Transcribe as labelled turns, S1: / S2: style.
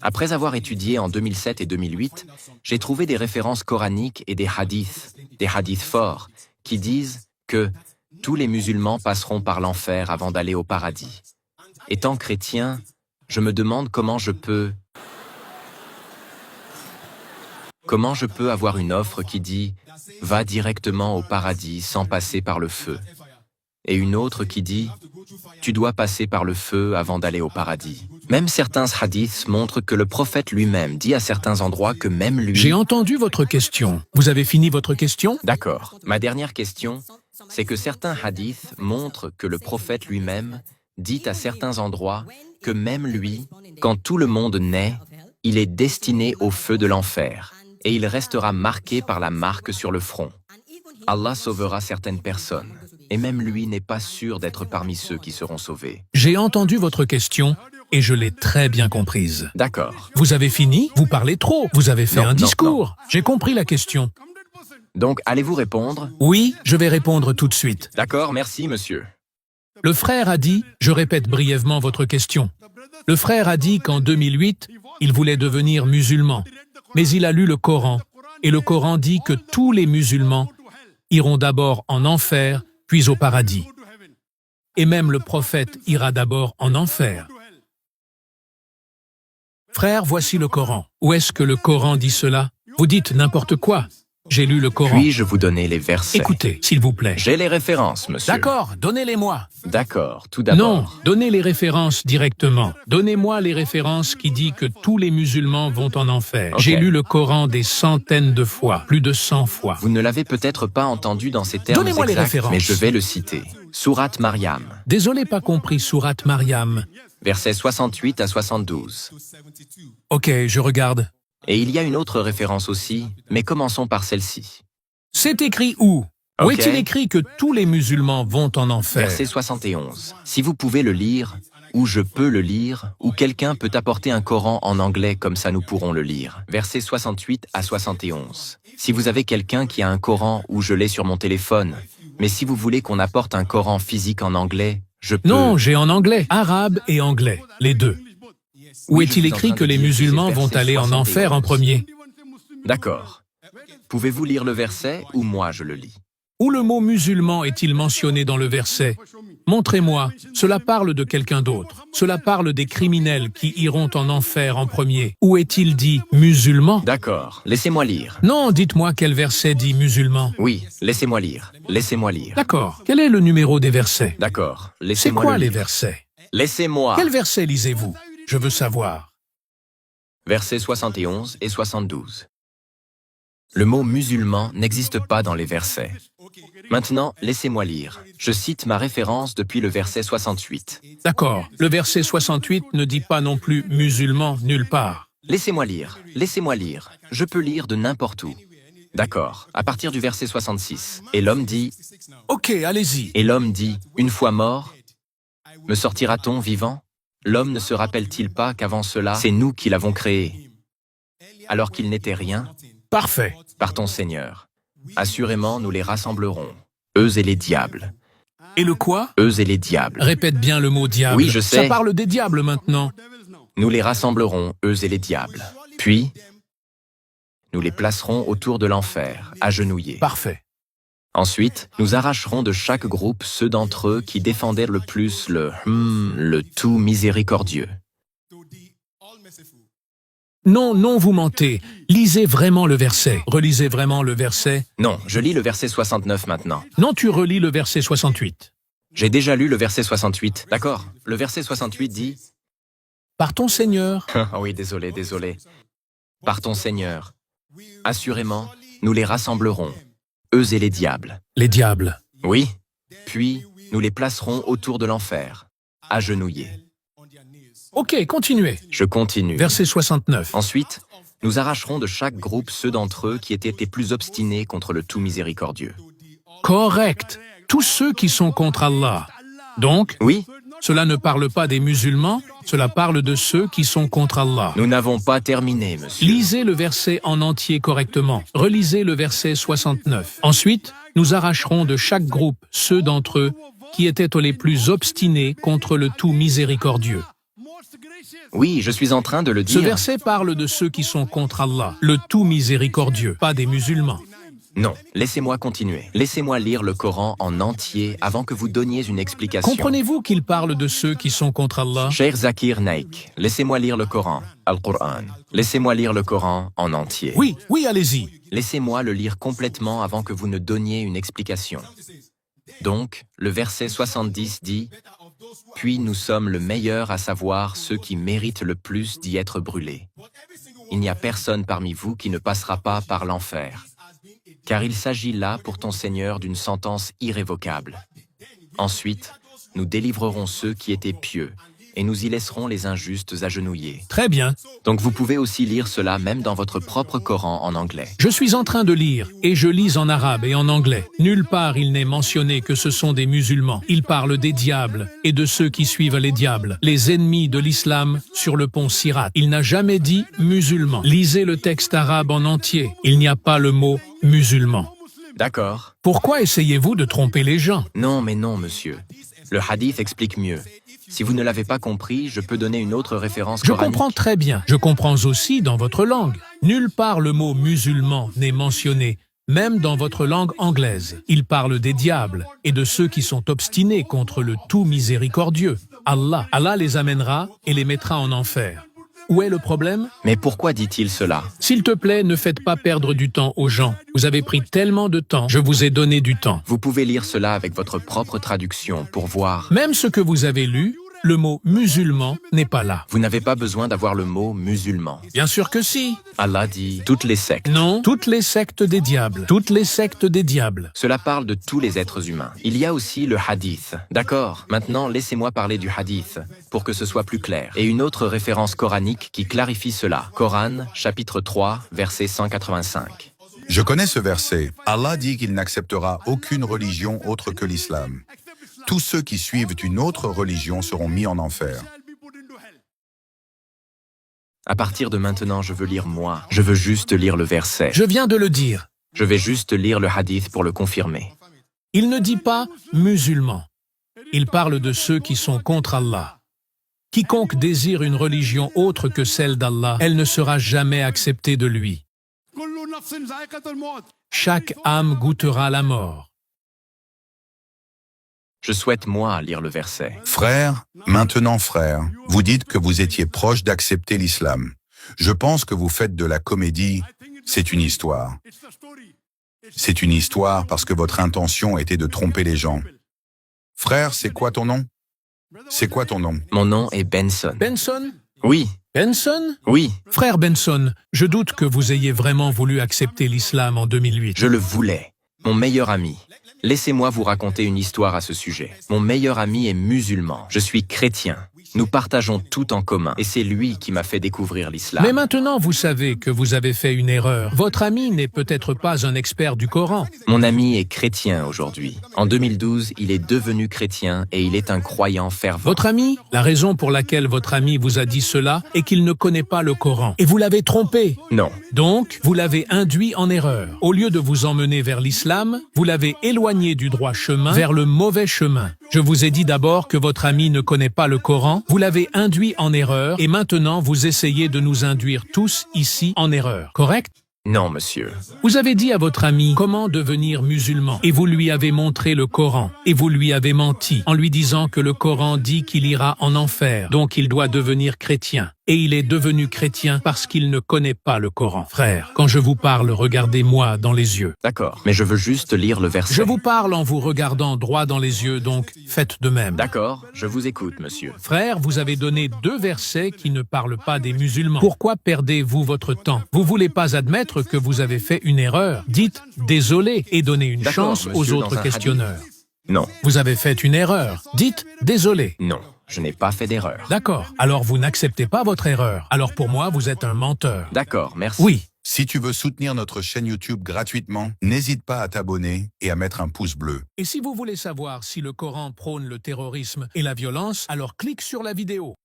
S1: Après avoir étudié en 2007 et 2008, j'ai trouvé des références coraniques et des hadiths forts, qui disent que tous les musulmans passeront par l'enfer avant d'aller au paradis. Étant chrétien, je me demande comment je peux avoir une offre qui dit « Va directement au paradis sans passer par le feu » et une autre qui dit « Tu dois passer par le feu avant d'aller au paradis ». Même certains hadiths montrent que le prophète lui-même dit à certains endroits que même lui...
S2: J'ai entendu votre question. Vous avez fini votre question?
S1: D'accord. Ma dernière question, c'est que certains hadiths montrent que le prophète lui-même dit à certains endroits que même lui, quand tout le monde naît, il est destiné au feu de l'enfer et il restera marqué par la marque sur le front. Allah sauvera certaines personnes et même lui n'est pas sûr d'être parmi ceux qui seront sauvés.
S2: J'ai entendu votre question et je l'ai très bien comprise.
S1: D'accord.
S2: Vous avez fini? Vous parlez trop. Vous avez fait
S1: Non,
S2: un
S1: non,
S2: discours. J'ai compris la question.
S1: Donc, allez-vous répondre?
S2: Oui, je vais répondre tout de suite.
S1: D'accord, merci, monsieur.
S2: Le frère a dit, je répète brièvement votre question. Le frère a dit qu'en 2008, il voulait devenir musulman, mais il a lu le Coran, et le Coran dit que tous les musulmans iront d'abord en enfer, puis au paradis. Et même le prophète ira d'abord en enfer. Frère, voici le Coran. Où est-ce que le Coran dit cela? Vous dites n'importe quoi. J'ai lu le Coran.
S1: Puis-je vous donner les versets?
S2: Écoutez, s'il vous plaît.
S1: J'ai les références, monsieur.
S2: D'accord, donnez-les-moi.
S1: D'accord, tout d'abord.
S2: Non, donnez les références directement. Donnez-moi les références qui disent que tous les musulmans vont en enfer.
S1: Ok.
S2: J'ai lu le Coran des centaines de fois, plus de 100 fois.
S1: Vous ne l'avez peut-être pas entendu dans ces termes
S2: Donnez-moi les
S1: exacts,
S2: références.
S1: mais je vais le citer. Sourate Maryam,
S2: Désolé, pas compris, sourate Maryam.
S1: versets 68 à 72.
S2: Ok, je regarde.
S1: Et il y a une autre référence aussi, mais commençons par celle-ci.
S2: C'est écrit où? Où
S1: Ok.
S2: est-il écrit que tous les musulmans vont en enfer?
S1: Verset 71. Si vous pouvez le lire, ou je peux le lire, ou quelqu'un peut apporter un Coran en anglais comme ça nous pourrons le lire. Versets 68 à 71. Si vous avez quelqu'un qui a un Coran ou je l'ai sur mon téléphone, mais si vous voulez qu'on apporte un Coran physique en anglais, je peux...
S2: Non, j'ai en anglais, arabe et anglais, les deux. Où
S1: Oui,
S2: est-il
S1: je suis en
S2: écrit
S1: train
S2: que
S1: de
S2: les
S1: dire que
S2: musulmans
S1: c'est
S2: vont
S1: verset
S2: aller en
S1: 71.
S2: enfer en premier?
S1: D'accord. Pouvez-vous lire le verset ou moi je le lis?
S2: Où le mot musulman est-il mentionné dans le verset? Montrez-moi, cela parle de quelqu'un d'autre. Cela parle des criminels qui iront en enfer en premier. Où est-il dit musulman?
S1: D'accord, laissez-moi lire.
S2: Non, dites-moi quel verset dit musulman.
S1: Oui, laissez-moi lire. Laissez-moi lire.
S2: D'accord. Quel est le numéro des versets?
S1: D'accord,
S2: C'est
S1: laissez-moi
S2: quoi
S1: le
S2: les
S1: lire.
S2: versets?
S1: Laissez-moi.
S2: Quel verset lisez-vous? Je veux savoir.
S1: Versets 71 et 72. Le mot musulman n'existe pas dans les versets. Maintenant, laissez-moi lire. Je cite ma référence depuis le verset 68.
S2: D'accord. Le verset 68 ne dit pas non plus musulman nulle part.
S1: Laissez-moi lire. Laissez-moi lire. Je peux lire de n'importe où. D'accord, à partir du verset 66. Et l'homme dit,
S2: Ok, allez-y.
S1: une fois mort, me sortira-t-on vivant? L'homme ne se rappelle-t-il pas qu'avant cela, c'est nous qui l'avons créé, alors qu'il n'était rien?
S2: Parfait.
S1: Par ton Seigneur. Assurément, nous les rassemblerons, eux et les diables.
S2: Et le quoi?
S1: Eux et les diables.
S2: Répète bien le mot diable.
S1: Oui, je sais.
S2: Ça parle des diables maintenant.
S1: Nous les rassemblerons, eux et les diables. Puis, nous les placerons autour de l'enfer, agenouillés.
S2: Parfait.
S1: Ensuite, nous arracherons de chaque groupe ceux d'entre eux qui défendaient le plus le tout miséricordieux.
S2: Non, non, vous mentez. Lisez vraiment le verset. Relisez vraiment le verset.
S1: Non, je lis le verset 69 maintenant.
S2: Non, tu relis le verset 68.
S1: J'ai déjà lu le verset 68, d'accord? Le verset 68 dit...
S2: Par ton Seigneur.
S1: Ah oui, désolé. Par ton Seigneur. Assurément, nous les rassemblerons, eux et les diables.
S2: Les diables.
S1: Oui, puis nous les placerons autour de l'enfer, agenouillés.
S2: Ok, continuez.
S1: Je continue.
S2: Verset 69.
S1: Ensuite, nous arracherons de chaque groupe ceux d'entre eux qui étaient les plus obstinés contre le tout miséricordieux.
S2: Correct. Tous ceux qui sont contre Allah. Donc,
S1: Oui,
S2: cela ne parle pas des musulmans, cela parle de ceux qui sont contre Allah.
S1: nous n'avons pas terminé, monsieur.
S2: Lisez le verset en entier correctement. Relisez le verset 69. Ensuite, nous arracherons de chaque groupe ceux d'entre eux qui étaient les plus obstinés contre le tout miséricordieux.
S1: Oui, je suis en train de le
S2: Ce
S1: dire.
S2: verset parle de ceux qui sont contre Allah, le tout miséricordieux, pas des musulmans.
S1: Non, laissez-moi continuer. Laissez-moi lire le Coran en entier avant que vous donniez une explication.
S2: Comprenez-vous qu'il parle de ceux qui sont contre Allah?
S1: Cher Zakir Naik, laissez-moi lire le Coran, Al-Qur'an. Laissez-moi lire le Coran en entier.
S2: Oui, oui, allez-y.
S1: Laissez-moi le lire complètement avant que vous ne donniez une explication. Donc, le verset 70 dit « Puis nous sommes le meilleur, à savoir ceux qui méritent le plus d'y être brûlés. Il n'y a personne parmi vous qui ne passera pas par l'enfer. Car il s'agit là pour ton Seigneur d'une sentence irrévocable. Ensuite, nous délivrerons ceux qui étaient pieux, et nous y laisserons les injustes agenouillés. »
S2: Très bien.
S1: Donc vous pouvez aussi lire cela même dans votre propre Coran en anglais.
S2: Je suis en train de lire, et je lis en arabe et en anglais. Nulle part il n'est mentionné que ce sont des musulmans. Il parle des diables et de ceux qui suivent les diables, les ennemis de l'islam sur le pont Sirat. Il n'a jamais dit musulmans. Lisez le texte arabe en entier. Il n'y a pas le mot musulman.
S1: D'accord.
S2: Pourquoi essayez-vous de tromper les gens?
S1: Non, mais non, monsieur. Le hadith explique mieux. Si vous ne l'avez pas compris, je peux donner une autre référence
S2: Je
S1: coranique.
S2: comprends très bien. Je comprends aussi dans votre langue. Nulle part le mot musulman n'est mentionné, même dans votre langue anglaise. Il parle des diables et de ceux qui sont obstinés contre le tout miséricordieux. Allah. Allah les amènera et les mettra en enfer. Où est le problème?
S1: Mais pourquoi dit-il cela?
S2: S'il te plaît, ne faites pas perdre du temps aux gens. Vous avez pris tellement de temps, je vous ai donné du temps.
S1: Vous pouvez lire cela avec votre propre traduction pour voir.
S2: Même ce que vous avez lu, le mot musulman n'est pas là.
S1: Vous n'avez pas besoin d'avoir le mot musulman.
S2: Bien sûr que si.
S1: Allah dit toutes les sectes.
S2: Non, toutes les sectes des diables. Toutes les sectes des diables.
S1: Cela parle de tous les êtres humains. Il y a aussi le hadith. D'accord, maintenant laissez-moi parler du hadith, pour que ce soit plus clair. Et une autre référence coranique qui clarifie cela. Coran, chapitre 3, verset 185.
S3: Je connais ce verset. Allah dit qu'il n'acceptera aucune religion autre que l'islam. Tous ceux qui suivent une autre religion seront mis en enfer.
S1: À partir de maintenant, je veux lire moi. Je veux juste lire le verset.
S2: Je viens de le dire.
S1: Je vais juste lire le hadith pour le confirmer.
S2: Il ne dit pas musulman. Il parle de ceux qui sont contre Allah. Quiconque désire une religion autre que celle d'Allah, elle ne sera jamais acceptée de lui. Chaque âme goûtera la mort.
S1: Je souhaite, moi, lire le verset.
S3: Frère, vous dites que vous étiez proche d'accepter l'islam. Je pense que vous faites de la comédie. C'est une histoire. C'est une histoire parce que votre intention était de tromper les gens. Frère, c'est quoi ton nom? C'est quoi ton nom?
S1: Mon nom est Benson.
S2: Benson?
S1: Oui,
S2: Benson?
S1: oui,
S2: Frère Benson, je doute que vous ayez vraiment voulu accepter l'islam en 2008.
S1: je le voulais. Mon meilleur ami. Laissez-moi vous raconter une histoire à ce sujet. Mon meilleur ami est musulman. Je suis chrétien. Nous partageons tout en commun. Et c'est lui qui m'a fait découvrir l'islam.
S2: Mais maintenant, vous savez que vous avez fait une erreur. Votre ami n'est peut-être pas un expert du Coran.
S1: Mon ami est chrétien aujourd'hui. En 2012, il est devenu chrétien et il est un croyant fervent.
S2: Votre ami, la raison pour laquelle votre ami vous a dit cela est qu'il ne connaît pas le Coran. Et vous l'avez trompé.
S1: Non.
S2: Donc, vous l'avez induit en erreur. Au lieu de vous emmener vers l'islam, vous l'avez éloigné du droit chemin vers le mauvais chemin. Je vous ai dit d'abord que votre ami ne connaît pas le Coran, vous l'avez induit en erreur et maintenant vous essayez de nous induire tous ici en erreur. Correct?
S1: Non, monsieur.
S2: Vous avez dit à votre ami comment devenir musulman et vous lui avez montré le Coran et vous lui avez menti en lui disant que le Coran dit qu'il ira en enfer, donc il doit devenir chrétien. Et il est devenu chrétien parce qu'il ne connaît pas le Coran. Frère, quand je vous parle, regardez-moi dans les yeux.
S1: D'accord, mais je veux juste lire le verset.
S2: Je vous parle en vous regardant droit dans les yeux, donc faites de même.
S1: D'accord, je vous écoute, monsieur.
S2: Frère, vous avez donné 2 versets qui ne parlent pas des musulmans. Pourquoi perdez-vous votre temps? Vous voulez pas admettre que vous avez fait une erreur? Dites « désolé » et donnez une
S1: D'accord,
S2: chance aux
S1: monsieur, dans
S2: autres
S1: un
S2: questionneurs.
S1: Non,
S2: Vous avez fait une erreur. Dites « désolé ».
S1: non, je n'ai pas fait d'erreur.
S2: D'accord. Alors vous n'acceptez pas votre erreur. Alors pour moi, vous êtes un menteur.
S1: D'accord, merci.
S2: Oui.
S3: Si tu veux soutenir notre chaîne YouTube gratuitement, n'hésite pas à t'abonner et à mettre un pouce bleu.
S2: Et si vous voulez savoir si le Coran prône le terrorisme et la violence, alors clique sur la vidéo.